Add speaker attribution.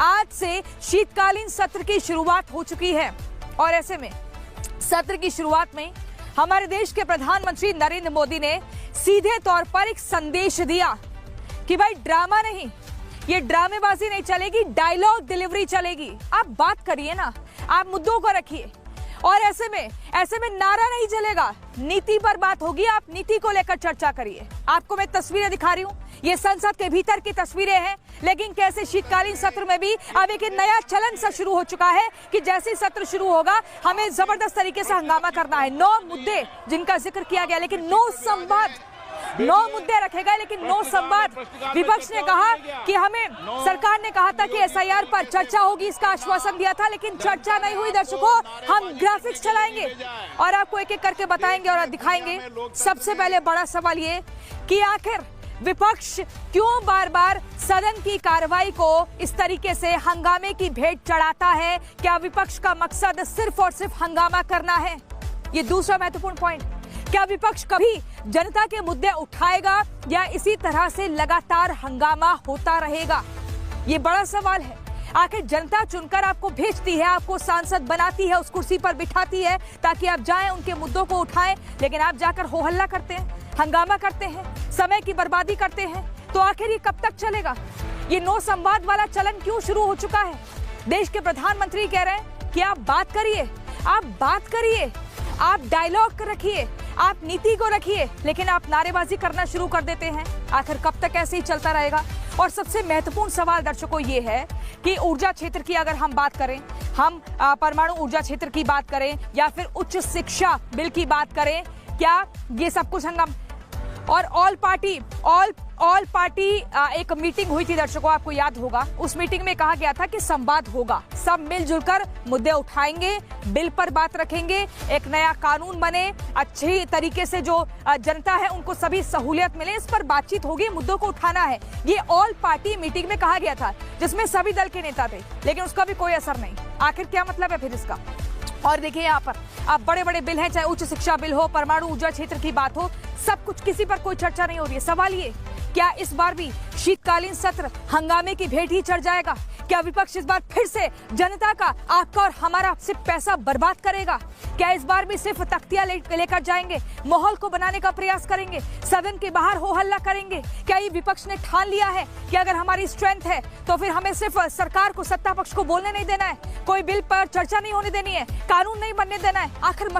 Speaker 1: आज से शीतकालीन सत्र की शुरुआत हो चुकी है और ऐसे में सत्र की शुरुआत में हमारे देश के प्रधानमंत्री नरेंद्र मोदी ने सीधे तौर पर एक संदेश दिया कि भाई ड्रामा नहीं, ये ड्रामेबाजी नहीं चलेगी, डायलॉग डिलीवरी चलेगी। आप बात करिए ना, आप मुद्दों को रखिए और ऐसे में नारा नहीं चलेगा, नीति पर बात होगी। आप नीति को लेकर चर्चा करिए। आपको मैं तस्वीरें दिखा रही हूँ, ये संसद के भीतर की तस्वीरें हैं, लेकिन कैसे शीतकालीन सत्र में भी अब एक नया चलन सा शुरू हो चुका है कि जैसे ही सत्र शुरू होगा हमें जबरदस्त तरीके से हंगामा करना है। 9 मुद्दे जिनका जिक्र किया गया, लेकिन 9 संवाद, 9 मुद्दे रखे गए लेकिन 9 संवाद। विपक्ष ने कहा कि हमें, सरकार ने कहा था कि एसआईआर पर चर्चा होगी, इसका आश्वासन दिया था, लेकिन चर्चा नहीं हुई। दर्शकों, हम ग्राफिक्स चलाएंगे और आपको एक एक करके बताएंगे और दिखाएंगे। सबसे पहले बड़ा सवाल ये कि आखिर विपक्ष क्यों बार बार सदन की कार्रवाई को इस तरीके से हंगामे की भेंट चढ़ाता है? क्या विपक्ष का मकसद सिर्फ और सिर्फ हंगामा करना है? ये दूसरा महत्वपूर्ण पॉइंट। क्या विपक्ष कभी जनता के मुद्दे उठाएगा या इसी तरह से लगातार हंगामा होता रहेगा? ये बड़ा सवाल है। आखिर जनता चुनकर आपको भेजती है, आपको सांसद बनाती है, उस कुर्सी पर बिठाती है ताकि आप जाएं, उनके मुद्दों को उठाएं, लेकिन आप जाकर हो हल्ला करते हैं, हंगामा करते हैं, समय की बर्बादी करते हैं। तो आखिर ये कब तक चलेगा? ये 9 संवाद वाला चलन क्यों शुरू हो चुका है? देश के प्रधानमंत्री कह रहे हैं कि आप बात करिए, आप बात करिए, आप डायलॉग रखिए, आप नीति को रखिए, लेकिन आप नारेबाजी करना शुरू कर देते हैं। आखिर कब तक ऐसे ही चलता रहेगा? और सबसे महत्वपूर्ण सवाल दर्शकों ये है कि ऊर्जा क्षेत्र की अगर हम बात करें, हम परमाणु ऊर्जा क्षेत्र की बात करें या फिर उच्च शिक्षा बिल की बात करें, क्या ये सब कुछ हंगामा? और ऑल पार्टी एक मीटिंग हुई थी दर्शकों, आपको याद होगा। उस मीटिंग में कहा गया था कि संवाद होगा, सब मिलजुल कर मुद्दे उठाएंगे, बिल पर बात रखेंगे, एक नया कानून बने, अच्छी तरीके से जो जनता है उनको सभी सहूलियत मिले, इस पर बातचीत होगी, मुद्दों को उठाना है। ये ऑल पार्टी मीटिंग में कहा गया था जिसमें सभी दल के नेता थे, लेकिन उसका भी कोई असर नहीं। आखिर क्या मतलब है फिर इसका? और देखिए यहाँ पर आप बड़े बड़े बिल हैं, चाहे उच्च शिक्षा बिल हो, परमाणु ऊर्जा क्षेत्र की बात हो, सब कुछ, किसी पर कोई चर्चा नहीं हो रही है। सवाल ये, क्या इस बार भी शीतकालीन सत्र हंगामे की भेंट ही चढ़ जाएगा? क्या विपक्ष इस बार फिर से जनता का, आपका और हमारा सिर्फ पैसा बर्बाद करेगा? क्या इस बार भी सिर्फ तख्तियां लेकर जाएंगे, माहौल को बनाने का प्रयास करेंगे, सदन के बाहर हो हल्ला करेंगे? क्या ये विपक्ष ने ठान लिया है कि अगर हमारी स्ट्रेंथ है तो फिर हमें सिर्फ सरकार को, सत्ता पक्ष को बोलने नहीं देना है, कोई बिल पर चर्चा नहीं होने देनी है, कानून नहीं बनने देना है? आखिर